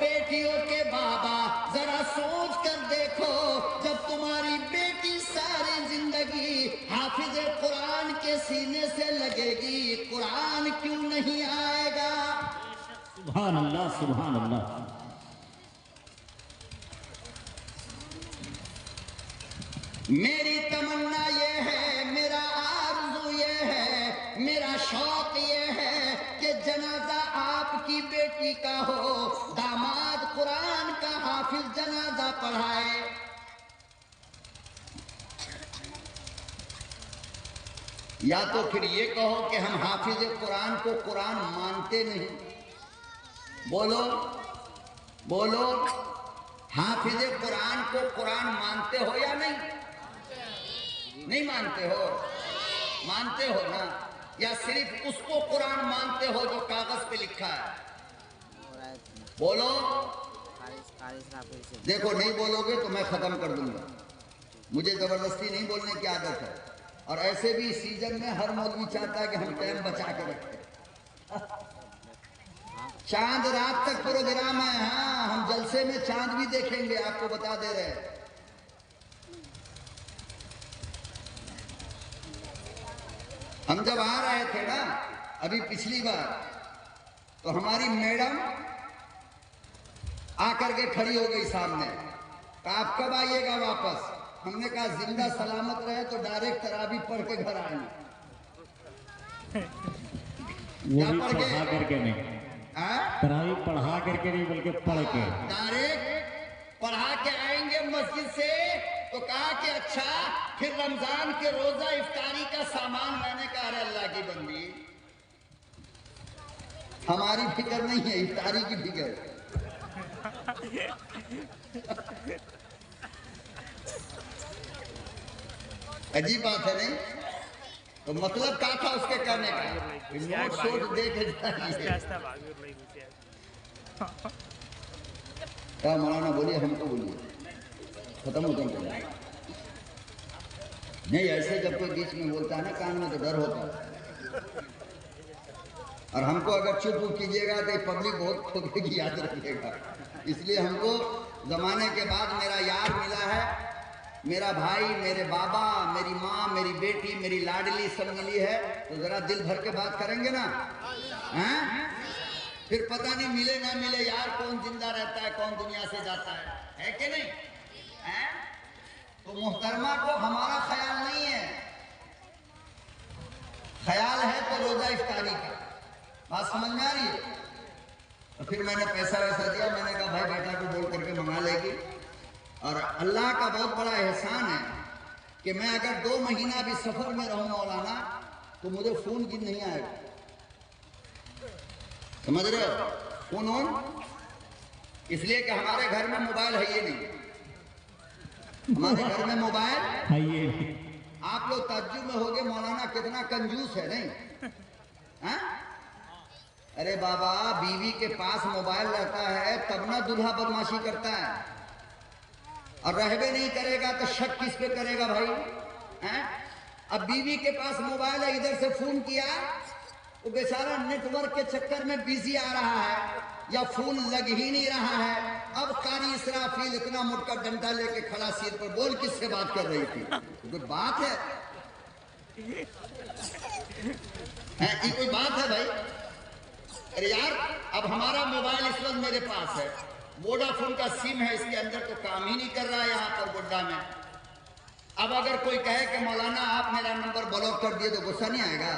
بیٹیوں کے بابا ذرا سوچ کر دیکھو، جب تمہاری بیٹی ساری زندگی حافظ قرآن کے سینے سے لگے گی، قرآن کیوں نہیں آئے گا؟ سبحان اللہ سبحان اللہ۔ میری تمنا یہ ہے، میرا آرزو یہ ہے، میرا شوق یہ ہے کہ جنازہ آپ کی بیٹی کا ہو، داماد قرآن کا حافظ جنازہ پڑھائے۔ یا تو پھر یہ کہو کہ ہم حافظ قرآن کو قرآن مانتے نہیں۔ بولو بولو، حافظ قرآن کو قرآن مانتے ہو یا نہیں؟ نہیں مانتے ہو؟ مانتے ہو نا؟ یا صرف اس کو قرآن مانتے ہو جو کاغذ پہ لکھا ہے؟ بولو۔ دیکھو نہیں بولو گے تو میں ختم کر دوں گا، مجھے زبردستی نہیں بولنے کی عادت ہے، اور ایسے بھی سیزن میں ہر مولوی چاہتا ہے کہ ہم ٹائم بچا کے رکھیں۔ چاند رات تک پروگرام ہے، ہاں ہم جلسے میں چاند بھی دیکھیں گے، آپ کو بتا دے رہے ہیں۔ ہم جب آ رہے تھے نا ابھی پچھلی بار، تو ہماری میڈم آ کر کے کھڑی ہو گئی سامنے، کہا آپ کب آئیے گا واپس؟ ہم نے کہا زندہ سلامت رہے تو ڈائریکٹ تراویح پڑھ کے گھر آئیں گے۔ وہ بھی پڑھا کر کے نہیں، تراویح پڑھا کر کے نہیں بلکہ پڑھ کے ڈائریکٹ پڑھا کے آئیں گے مسجد سے۔ تو کہا کہ اچھا پھر رمضان کے روزہ افطاری کا سامان، میں نے کہا ارے اللہ کی بندی، ہماری فکر نہیں ہے، افطاری کی فکر ہے۔ عجیب بات ہے نہیں؟ تو مطلب کیا تھا اس کے کہنے کا؟ نوٹ سوٹ دیکھ جائیے۔ کیا مولانا بولیے، ہم کو بولیے، ختم ہو جائے۔ نہیں ایسے جب کوئی بیچ میں بولتا ہے نا کان میں تو ڈر ہوتا ہے، اور ہم کو اگر چپ کیجیے گا تو پبلک بہت کھوکے کی یاد رکھے گا۔ اس لیے ہم کو زمانے کے بعد میرا یار ملا ہے، میرا بھائی، میرے بابا، میری ماں، میری بیٹی، میری لاڈلی سب ملی ہے، تو ذرا دل بھر کے بات کریں گے نا؟ پھر پتہ نہیں ملے نہ ملے یار، کون زندہ رہتا ہے کون دنیا سے جاتا ہے کہ نہیں؟ تو محترمہ کو ہمارا خیال نہیں ہے، خیال ہے تو روزہ افطاری کا۔ بات سمجھ میں آ رہی ہے؟ تو پھر میں نے پیسہ ویسا دیا، میں نے کہا بھائی بیٹا کو بول کر کے منگا لے گی، اور اللہ کا بہت بڑا احسان ہے کہ میں اگر 2 مہینہ بھی سفر میں رہوں مولانا تو مجھے فون کی نہیں آئے گا، سمجھ رہے ہو؟ فون اس لیے کہ ہمارے گھر میں موبائل ہے یہ نہیں، ہمارے گھر میں موبائل ہے یہ۔ آپ لوگ تعجب میں ہوگے مولانا کتنا کنجوس ہے نہیں؟ ارے بابا بیوی کے پاس موبائل رہتا ہے تب نہ دلہا بدماشی کرتا ہے، اور رہبے نہیں کرے گا تو شک کس پہ کرے گا بھائی؟ اب بیوی کے پاس موبائل ہے، ادھر سے فون کیا، وہ بیچارہ نیٹ ورک کے چکر میں بیزی آ رہا ہے یا فون لگ ہی نہیں رہا ہے۔ اب قاری اسرافیل اتنا موٹا ڈنڈا لے کے کھڑا سیر پر، بول کس سے بات کر رہی تھی؟ کوئی بات ہے؟ یہ کوئی بات ہے بھائی؟ ارے یار اب ہمارا موبائل اس وقت میرے پاس ہے، ووڈا فون کا سم ہے، اس کے اندر تو کام ہی نہیں کر رہا ہے یہاں پر گڈا میں۔ اب اگر کوئی کہے کہ مولانا آپ میرا نمبر بلاک کر دیے تو غصہ نہیں آئے گا؟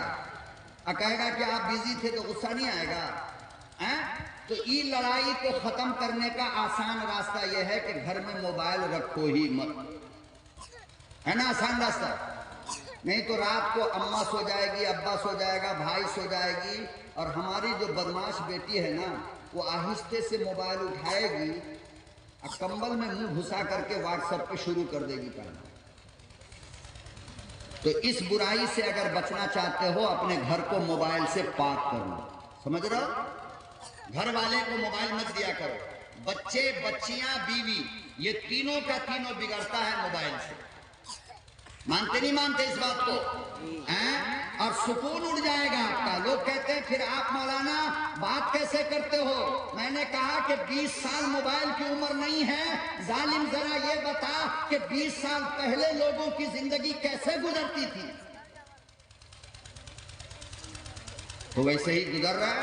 اور کہے گا کہ آپ بیزی تھے تو غصہ نہیں آئے گا؟ تو یہ لڑائی کو ختم کرنے کا آسان راستہ یہ ہے کہ گھر میں موبائل رکھو ہی مت، ہے نا آسان راستہ؟ نہیں تو رات کو اماں سو جائے گی، ابا سو جائے گا، بھائی سو جائے گی، اور ہماری جو بدماش بیٹی ہے نا وہ آہستہ سے موبائل اٹھائے گی اور کمبل میں منہ گھسا کر کے واٹس ایپ پہ شروع کر دے گی کام۔ تو اس برائی سے اگر بچنا چاہتے ہو اپنے گھر کو موبائل سے پاک کر لو، سمجھ رہے ہو؟ گھر والے کو موبائل مت دیا کرو، بچے، بچیاں، بیوی، یہ تینوں کا تینوں بگڑتا ہے موبائل سے۔ مانتے نہیں مانتے اس بات کو؟ اور سکون اڑ جائے گا آپ کا. لوگ کہتے ہیں پھر آپ مولانا بات کیسے کرتے ہو؟ میں نے کہا کہ 20 سال موبائل کی عمر نہیں ہے. ظالم ذرا یہ بتا کہ 20 سال پہلے لوگوں کی زندگی کیسے گزرتی تھی؟ تو ویسے ہی گزر رہا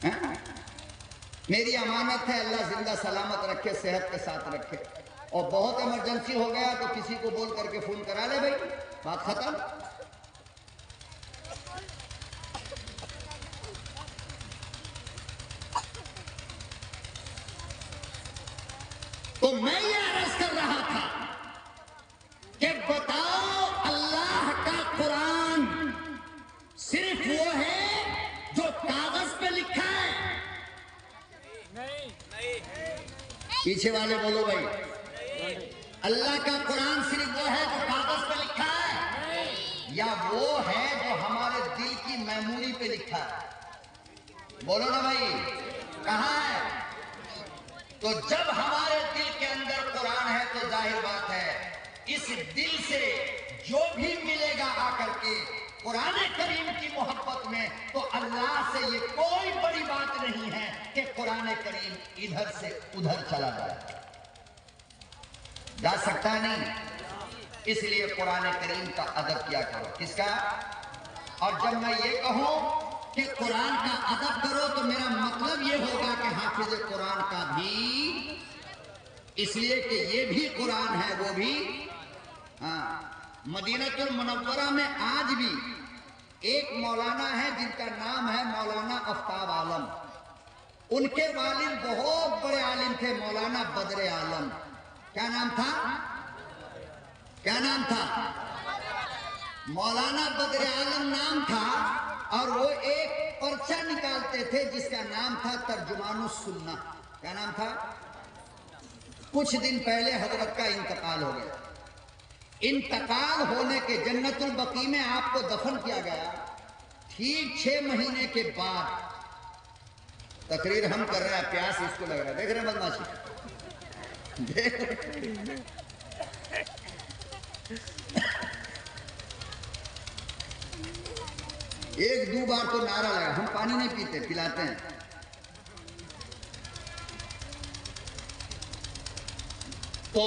ہے. میری امانت ہے، اللہ زندہ سلامت رکھے، صحت کے ساتھ رکھے. اور بہت ایمرجنسی ہو گیا تو کسی کو بول کر کے فون کرا لے بھائی، بات ختم. تو میں یہ عرض کر رہا تھا کہ بتاؤ اللہ کا قرآن صرف وہ ہے جو کاغذ پہ لکھا ہے؟ پیچھے والے بولو بھائی. اللہ کا قرآن صرف وہ ہے جو کاغذ پہ لکھا ہے یا وہ ہے جو ہمارے دل کی میموری پہ لکھا ہے؟ بولو نا بھائی، کہاں ہے؟ تو جب ہمارے دل کے اندر قرآن ہے تو ظاہر بات ہے اس دل سے جو بھی ملے گا آ کر کے قرآن کریم کی محبت میں، تو اللہ سے یہ کوئی بڑی بات نہیں ہے کہ قرآن کریم ادھر سے ادھر چلا جائے. جا سکتا نہیں. اس لیے قرآن کریم کا ادب کیا کرو. کس کا؟ اور جب میں یہ کہوں کہ قرآن کا ادب کرو تو میرا مطلب یہ ہوگا کہ حافظ قرآن کا بھی، اس لیے کہ یہ بھی قرآن ہے، وہ بھی. مدینہ المنورہ میں آج بھی ایک مولانا ہے جن کا نام ہے مولانا آفتاب عالم. ان کے والد بہت بڑے عالم تھے، مولانا بدر عالم. کیا نام تھا؟ کیا نام تھا؟ مولانا بدر عالم نام تھا. اور وہ ایک پرچہ نکالتے تھے جس کا نام تھا ترجمان السنہ. کیا نام تھا؟ کچھ دن پہلے حضرت کا انتقال ہو گیا. انتقال ہونے کے جنت البقیع میں آپ کو دفن کیا گیا. ٹھیک 6 مہینے کے بعد تقریر ہم کر رہے ہیں، پیاس اس کو لگ رہا ہے. دیکھ رہے ہیں بدماشی؟ ایک دو بار تو نعرہ لگا. ہم پانی نہیں پیتے، پلاتے ہیں. تو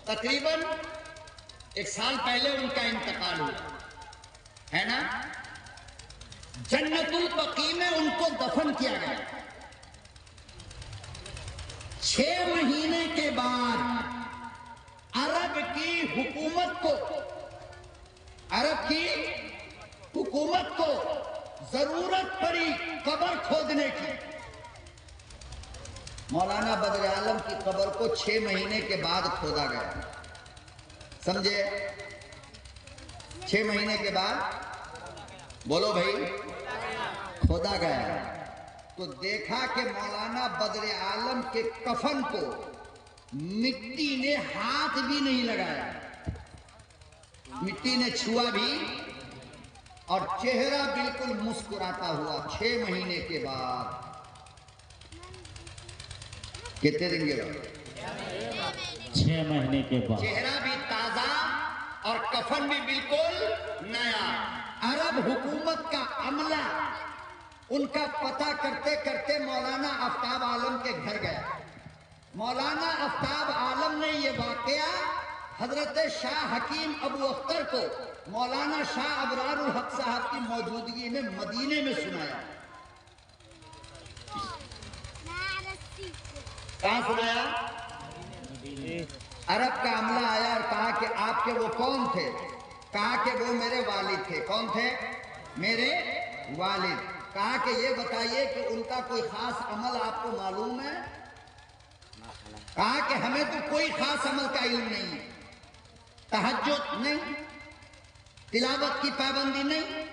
تقریباً 1 سال پہلے ان کا انتقال ہوا ہے نا. جنت البقیع میں ان کو دفن کیا گیا. 6 مہینے کے بعد عرب کی حکومت کو ضرورت پڑی قبر کھودنے کی. مولانا بدر عالم کی قبر کو 6 مہینے کے بعد کھودا گیا. سمجھے؟ 6 مہینے کے بعد بولو بھائی کھودا گیا. تو دیکھا کہ مولانا بدر عالم کے کفن کو مٹی نے ہاتھ بھی نہیں لگایا، مٹی نے چھوا بھی، اور چہرہ بالکل مسکراتا ہوا. 6 مہینے کے بعد. کتنے دن کے بعد؟ 6 مہینے کے بعد. چہرہ بھی تازہ اور کفن بھی بالکل نیا. عرب حکومت کا عملہ ان کا پتہ کرتے کرتے مولانا آفتاب عالم کے گھر گیا. مولانا آفتاب عالم نے یہ واقعہ حضرت شاہ حکیم ابو اختر کو مولانا شاہ ابرار الحق صاحب کی موجودگی میں مدینے میں سنایا. کہاں سنایا؟ عرب کا عملہ آیا اور کہا کہ آپ کے وہ کون تھے؟ کہا کہ وہ میرے والد تھے. کون تھے؟ میرے والد. کہا کہ یہ بتائیے کہ ان کا کوئی خاص عمل آپ کو معلوم ہے؟ کہا کہ ہمیں تو کوئی خاص عمل کا علم نہیں ہے. تہجد نہیں، تلاوت کی پابندی نہیں،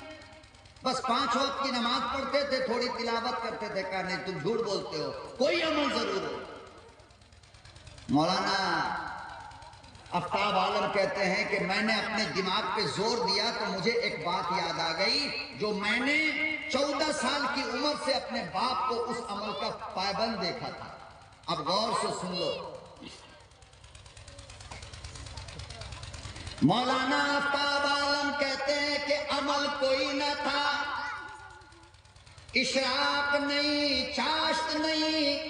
بس 5 وقت کی نماز پڑھتے تھے، تھوڑی تلاوت کرتے تھے. کہا نہیں تم جھوٹ بولتے ہو، کوئی عمل ضرور ہو. مولانا آفتاب عالم کہتے ہیں کہ میں نے اپنے دماغ پہ زور دیا تو مجھے ایک بات یاد آ گئی جو میں نے 14 سال کی عمر سے اپنے باپ کو اس عمل کا پابند دیکھا تھا. اب غور سے سن لو. مولانا آفتاب عالم کہتے ہیں کہ عمل کوئی نہ تھا، اشراق نہیں، چاشت نہیں،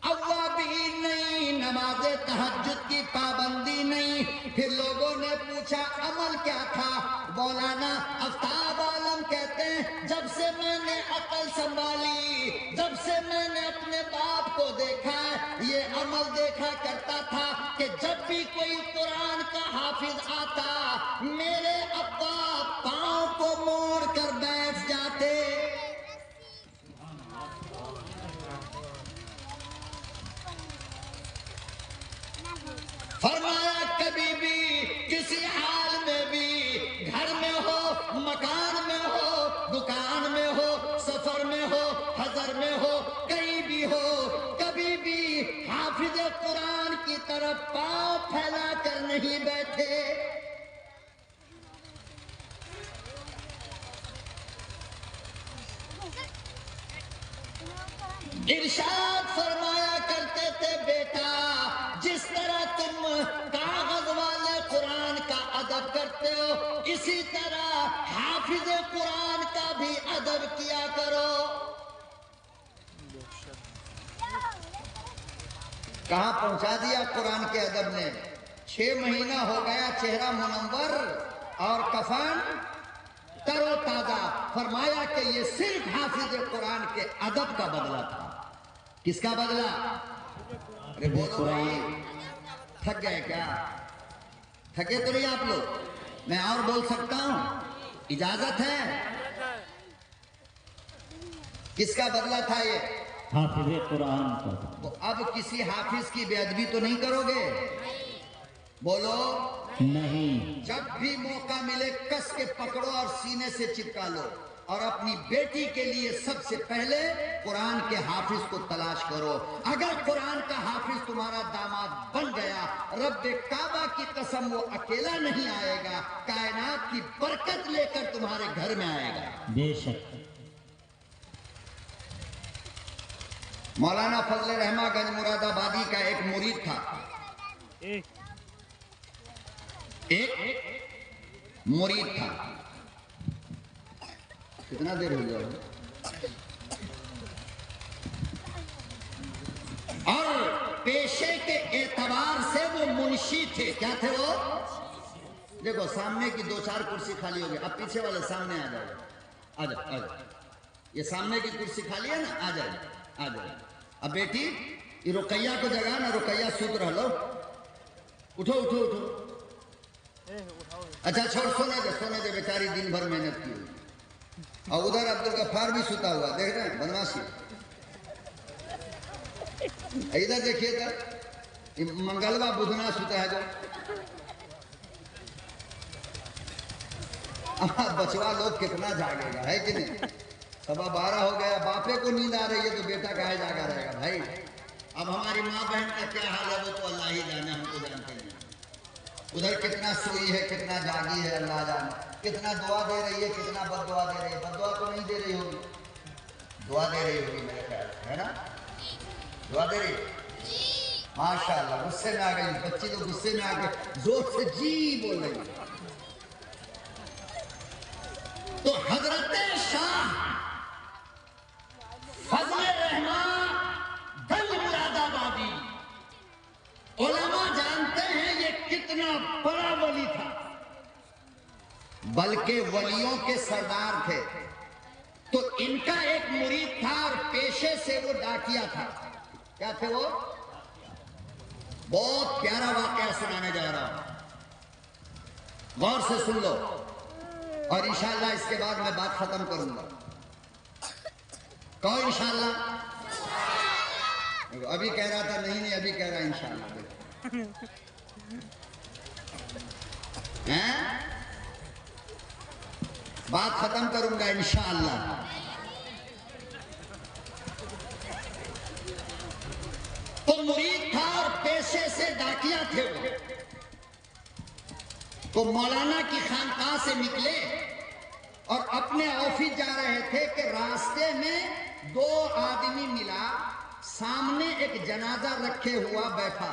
اوابین نہیں، نماز تہجد کی پابندی نہیں۔ پھر لوگوں نے پوچھا عمل کیا تھا؟ مولانا آفتاب عالم کہتے ہیں جب سے میں نے عقل سنبھالی، جب سے میں نے اپنے باپ کو دیکھا ہے، یہ عمل دیکھا کرتا تھا کہ جب بھی کوئی قرآن کا حافظ آتا، میرے ابا پاؤں کو موڑ کر بیٹھ جاتے۔ فرمایا کبھی بھی کسی حال میں بھی، گھر میں ہو، مکان میں ہو، دکان میں ہو، سفر میں ہو، حضر میں ہو، کہیں بھی ہو، کبھی بھی حافظ قرآن کی طرف پاؤں پھیلا کر نہیں بیٹھے۔ ارشاد فرمایا کرتے تھے بیٹا، جس طرح تم کاغذ والے قرآن کا ادب کرتے ہو، اسی طرح حافظ قرآن کا بھی ادب کیا کرو۔ کہاں پہنچا دیا قرآن کے ادب نے؟ 6 مہینہ ہو گیا چہرہ منور اور کفن تر و تازہ۔ فرمایا کہ یہ صرف حافظ قرآن کے ادب کا بدلہ تھا۔ کس کا بدلہ؟ ارے بولو بھائی، تھک گئے کیا؟ تھکے تو نہیں آپ لوگ؟ میں اور بول سکتا ہوں؟ اجازت ہے؟ کس کا بدلہ تھا یہ؟ حافظ قرآن کا۔ اب کسی حافظ کی بے ادبی تو نہیں کرو گے؟ بولو نہیں۔ جب بھی موقع ملے کس کے پکڑو اور سینے سے چپکا لو، اور اپنی بیٹی کے لیے سب سے پہلے قرآن کے حافظ کو تلاش کرو۔ اگر قرآن کا حافظ تمہارا داماد بن گیا، رب کعبہ کی قسم وہ اکیلا نہیں آئے گا، کائنات کی برکت لے کر تمہارے گھر میں آئے گا۔ بے شک۔ مولانا فضل رحمہ گنج مراد آبادی کا ایک مرید تھا، ایک مرید تھا۔ کتنا دیر ہو گیا؟ اور پیشے کے اعتبار سے وہ منشی تھے۔ کیا تھے وہ؟ دیکھو سامنے کی 2-4 کرسی خالی ہو گئی، اب پیچھے والے سامنے آ جاؤ، آ جاؤ، آ جاؤ۔ یہ سامنے کی کرسی خالی ہے نا، آ جاؤ، آ جاؤ۔ اب بیٹی یہ رقیہ کو جگہ نا، رقیہ سوت رہ لو، اٹھو اٹھو اٹھو۔ اچھا چھوڑ، سونے دے بیچاری دن بھر محنت کی ہوئی۔ اور ادھر عبدالغفار بھی سوتا ہوا، دیکھ رہے ہیں بدماشی۔ ادھر دیکھیے ادھر منگلوا بدھنا سوتا ہے جو۔ بچوا لوگ کتنا جاگے گا، ہے کہ نہیں؟ 12:15 ہو گیا، باپے کو نیند آ رہی ہے تو بیٹا کہاں جاگا رہے گا بھائی؟ اب ہماری ماں بہن کا کیا حال ہے وہ تو اللہ ہی جانے، ہم کو جانتے نہیں۔ ادھر کتنا سوئی ہے، کتنا جاگی ہے، اللہ جانے۔ کتنا دعا دے رہی ہے، کتنا بد دعا دے رہی ہے۔ بد دعا تو نہیں دے رہی ہوگی، دعا دے رہی ہوگی میرے خیال ہے نا؟ دعا دے رہی ہے؟ ماشاءاللہ۔ غصے میں آ گئی بچی تو، غصے میں آ کے زور سے جی بول رہی ہے۔ تو حضرت شاہ فضل رحمان گنج مراد آبادی، علماء جانتے ہیں یہ کتنا بڑا ولی تھا، بلکہ ولیوں کے سردار تھے۔ تو ان کا ایک مرید تھا اور پیشے سے وہ ڈاکیا تھا۔ کیا تھے وہ؟ بہت پیارا واقعہ سنانے جا رہا ہوں، غور سے سن لو، اور انشاءاللہ اس کے بعد میں بات ختم کروں گا۔ کہو انشاءاللہ۔ ابھی کہہ رہا تھا نہیں، ابھی کہہ رہا انشاءاللہ۔ بات ختم کروں گا انشاءاللہ۔ تو مرید تھا اور پیشے سے ڈاکیا تھے وہ۔ تو مولانا کی خانقاہ سے نکلے اور اپنے آفس جا رہے تھے کہ راستے میں 2 آدمی ملا، سامنے ایک جنازہ رکھے ہوا بیٹھا،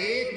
1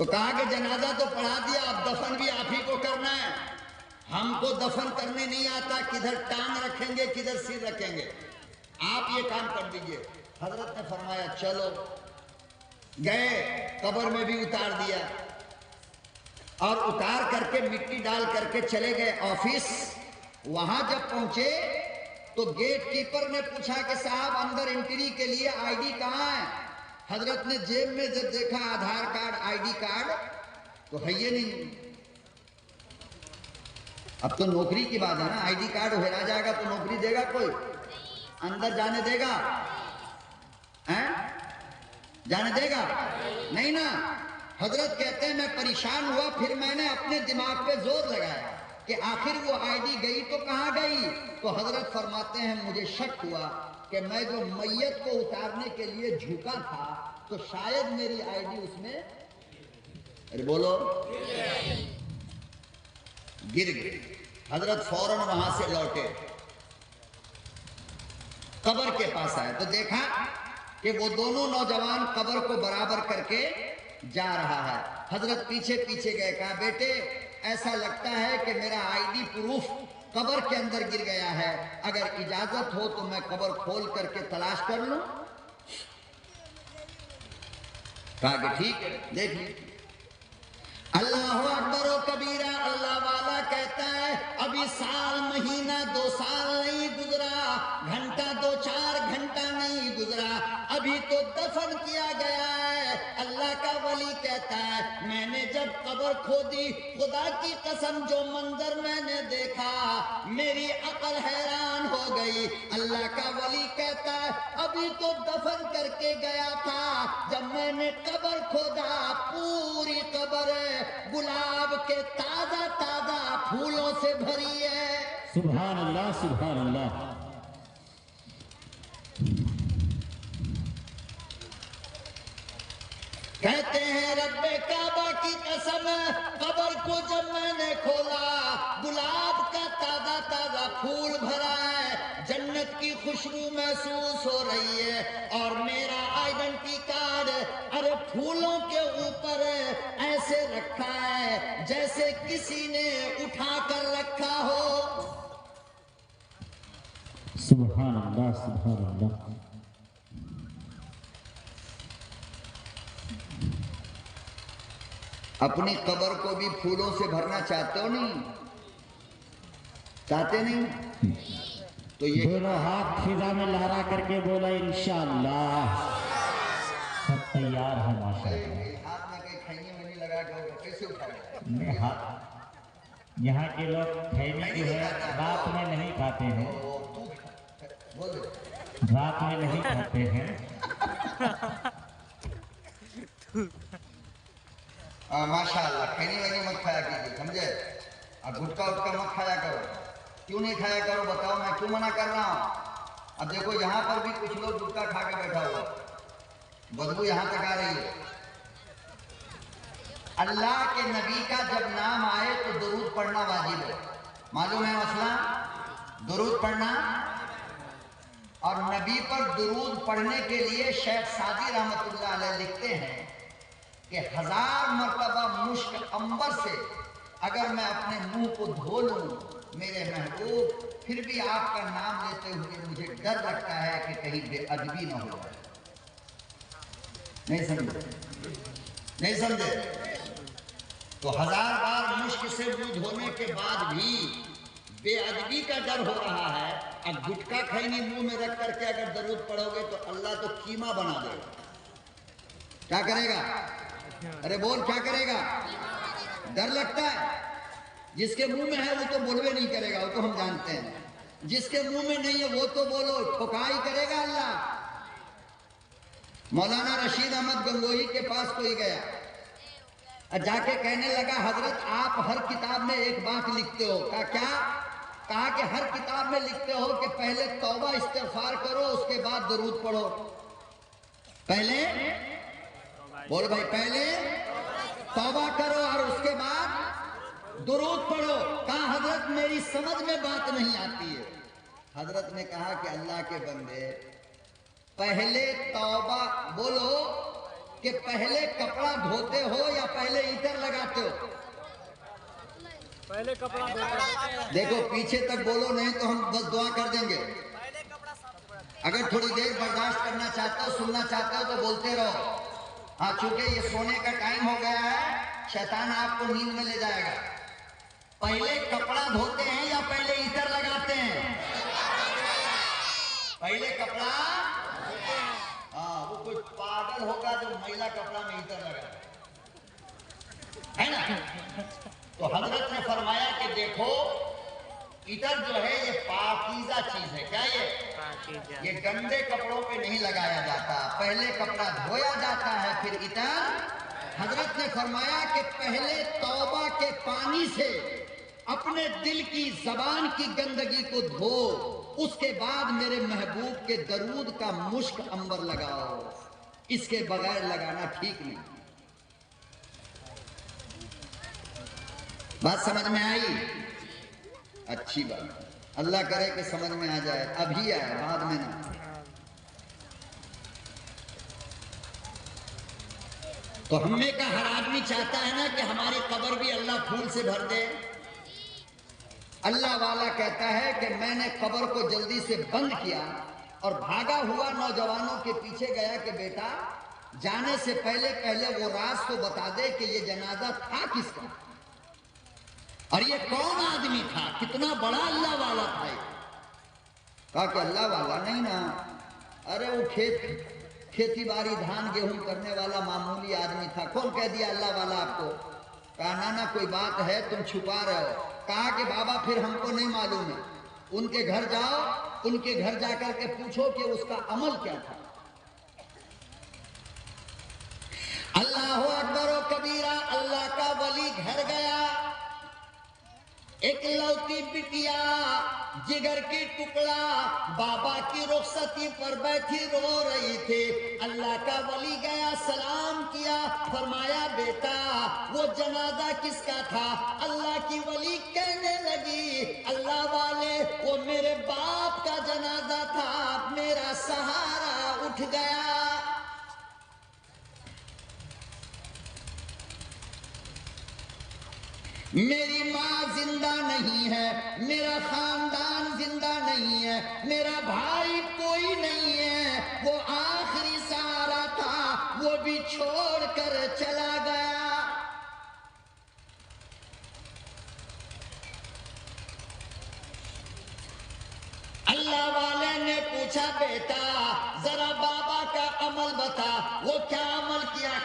تو کہا کہ جنازہ تو پڑھا دیا، اب دفن بھی آپ ہی کو کرنا ہے، ہم کو دفن کرنے نہیں آتا، کدھر ٹانگ رکھیں گے کدھر سر رکھیں گے، آپ یہ کام کر دیجئے۔ حضرت نے فرمایا چلو، گئے قبر میں بھی اتار دیا، اور اتار کر کے مٹی ڈال کر کے چلے گئے آفس۔ وہاں جب پہنچے تو گیٹ کیپر نے پوچھا کہ صاحب اندر انٹری کے لیے آئی ڈی کہاں ہے؟ حضرت نے جیب میں جب دیکھا Aadhaar card I D card تو ہے یہ نہیں۔ اب تو نوکری کی بات ہے نا، آئی ڈی کارڈ ہرا جائے گا تو نوکری دے گا کوئی؟ اندر جانے دے گا؟ جانے دے گا؟ نہیں نا۔ حضرت کہتے ہیں میں پریشان ہوا، پھر میں نے اپنے دماغ پہ زور لگایا کہ آخر وہ آئی ڈی گئی تو کہاں گئی؟ تو حضرت فرماتے ہیں مجھے شک ہوا کہ میں جو میت کو اتارنے کے لیے جھکا تھا تو شاید میری آئی ڈی اس میں ارے بولو گر گئی۔ حضرت فوراً وہاں سے لوٹے، قبر کے پاس آئے تو دیکھا کہ وہ دونوں نوجوان قبر کو برابر کر کے جا رہا ہے۔ حضرت پیچھے پیچھے گئے، کہا بیٹے ایسا لگتا ہے کہ میرا آئی ڈی پروف قبر کے اندر گر گیا ہے، اگر اجازت ہو تو میں قبر کھول کر کے تلاش کر لوں؟ کہا کہ ٹھیک ہے دیکھ لی۔ اللہ اکبر و کبیرہ، اللہ والا کہتا ہے ابھی سال مہینہ 2 سال نہیں گزرا، گھنٹہ 2-4 گھنٹہ نہیں گزرا، ابھی تو دفن کیا گیا ہے۔ اللہ کا ولی کہتا ہے میں نے جب قبر کھودی، خدا کی قسم جو منظر میں نے دیکھا میری عقل حیران ہو گئی۔ اللہ کا ولی کہتا ہے ابھی تو دفن کر کے گیا تھا، جب میں نے قبر کھودا پوری قبر گلاب کے تازہ تازہ پھولوں سے بھری ہے۔ سبحان اللہ سبحان اللہ۔ کہتے ہیں رب کعبہ کی قسم، قبر کو جب میں نے کھولا گلاب کا تازہ تازہ پھول بھرا ہے، جنت کی خوشبو محسوس ہو رہی ہے، اور میرا آئیڈنٹی کارڈ ارے پھولوں کے اوپر ایسے رکھا ہے جیسے کسی نے اٹھا کر رکھا ہو۔ سبحان اللہ سبحان اللہ۔ اپنی قبر کو بھی پھولوں سے بھرنا چاہتے ہو نہیں؟ چاہتے نہیں؟ تو یہ دونوں ہاتھ فضا میں لہرا کر کے بولا انشاءاللہ، سب تیار ہے ماشاءاللہ۔ ہاتھ میں کہیں کھینی میں نہیں لگا کے کیسے اٹھائے؟ یہاں کے لوگ کھینی جو ہے رات میں نہیں کھاتے ہیں، رات میں نہیں کھاتے ہیں۔ ماشاءاللہ کھینی وینی مت کھایا کیجیے، سمجھے؟ اور گٹکا وٹکا مت کھایا کرو۔ کیوں نہیں کھایا کرو بتاؤ، میں کیوں منع کر رہا ہوں؟ اب دیکھو یہاں پر بھی کچھ لوگ گٹکا کھا کے بیٹھا ہوا، بدبو یہاں تک آ رہی ہے۔ اللہ کے نبی کا جب نام آئے تو درود پڑھنا واجب ہے، معلوم ہے مسئلہ؟ درود پڑھنا، اور نبی پر درود پڑھنے کے لیے شیخ سعدی رحمت اللہ علیہ لکھتے ہیں کہ 1000 مرتبہ مشک عنبر سے اگر میں اپنے منہ کو دھو لوں میرے محبوب، پھر بھی آپ کا نام لیتے ہوئے مجھے ڈر لگتا ہے کہ کہیں بے ادبی نہ ہو جائے۔ نہیں سمجھے؟ نہیں سمجھے؟ تو 1000 بار مشک سے منہ دھونے کے بعد بھی بے ادبی کا ڈر ہو رہا ہے۔ اب گٹکا کھینی منہ میں رکھ کر کے اگر درود پڑھو گے تو اللہ تو کیما بنا دے گا۔ کیا کرے گا؟ ارے بول کیا کرے گا؟ ڈر لگتا ہے۔ جس کے منہ میں ہے وہ تو بولوے نہیں کرے گا، وہ تو ہم جانتے ہیں۔ جس کے منہ میں نہیں ہے وہ تو بولو ٹھکائی کرے گا اللہ۔ مولانا رشید احمد گنگوہی کے پاس کوئی گیا، جا کے کہنے لگا حضرت آپ ہر کتاب میں ایک بات لکھتے ہو۔ کہا کیا؟ کہا کہ ہر کتاب میں لکھتے ہو کہ پہلے توبہ استغفار کرو اس کے بعد درود پڑھو۔ پہلے بولو بھائی، پہلے توبہ کرو اور اس کے بعد درود پڑھو۔ کہا حضرت میری سمجھ میں بات نہیں آتی ہے۔ حضرت نے کہا کہ اللہ کے بندے پہلے توبہ بولو کہ پہلے کپڑا دھوتے ہو یا پہلے عطر لگاتے ہو؟ پہلے کپڑا دھوتے دیکھو پیچھے تک بولو، نہیں تو ہم بس دعا کر دیں گے۔ اگر تھوڑی دیر برداشت کرنا چاہتے ہو، سننا چاہتے ہو تو بولتے رہو۔ ہاں چونکہ یہ سونے کا ٹائم ہو گیا ہے، شیطان آپ کو نیند میں لے جائے گا۔ پہلے کپڑا دھوتے ہیں یا پہلے عطر لگاتے ہیں؟ پہلے کپڑا، ہاں وہ کوئی پاگل ہوگا جو میلا کپڑا میں عطر لگا ہے نا۔ تو حضرت نے فرمایا کہ دیکھو عطر جو ہے یہ پاکیزہ چیز ہے۔ کیا یہ گندے کپڑوں پہ نہیں لگایا جاتا، پہلے کپڑا دھویا جاتا ہے پھر عطر۔ حضرت نے فرمایا کہ پہلے توبہ کے پانی سے اپنے دل کی زبان کی گندگی کو دھو، اس کے بعد میرے محبوب کے درود کا مشک عنبر لگاؤ، اس کے بغیر لگانا ٹھیک نہیں۔ بات سمجھ میں آئی؟ اچھی بات، اللہ کرے کہ سمجھ میں آ جائے، ابھی آئے بعد میں نہ۔ تو ہم میں کا ہر آدمی چاہتا ہے نا کہ ہماری قبر بھی اللہ پھول سے بھر دے۔ اللہ والا کہتا ہے کہ میں نے قبر کو جلدی سے بند کیا اور بھاگا ہوا نوجوانوں کے پیچھے گیا کہ بیٹا جانے سے پہلے وہ راز تو بتا دے کہ یہ جنازہ تھا کس کا، اور یہ کون آدمی تھا، کتنا بڑا اللہ والا تھا۔ کہا کہ اللہ والا نہیں نا، ارے وہ کھیتی باڑی دھان گیہوں کرنے والا معمولی آدمی تھا۔ کون کہہ دیا اللہ والا آپ کو؟ کہا نا کوئی بات ہے تم چھپا رہے ہو۔ کہا کہ بابا پھر ہم کو نہیں معلوم ہے، ان کے گھر جاؤ، ان کے گھر جا کر کے پوچھو کہ اس کا عمل کیا تھا۔ اللہ اکبر و کبیرہ، اللہ کا ولی گھر گیا، ایک لوتی بٹیا جگر کی ٹکڑا بابا کی رخصتی پر بیٹھی رو رہی تھی۔ اللہ کا ولی گیا، سلام کیا، فرمایا بیٹا وہ جنازہ کس کا تھا؟ اللہ کی ولی کہنے لگی اللہ والے وہ میرے باپ کا جنازہ تھا، میرا سہارا اٹھ گیا۔ میری ماں زندہ نہیں ہے، میرا خاندان زندہ نہیں ہے، میرا بھائی کوئی نہیں ہے، وہ آخری سہارا تھا، وہ بھی چھوڑ کر چلا گیا۔ اللہ والے نے پوچھا بیٹا ذرا بابا کا عمل بتا، وہ کیا عمل کیا؟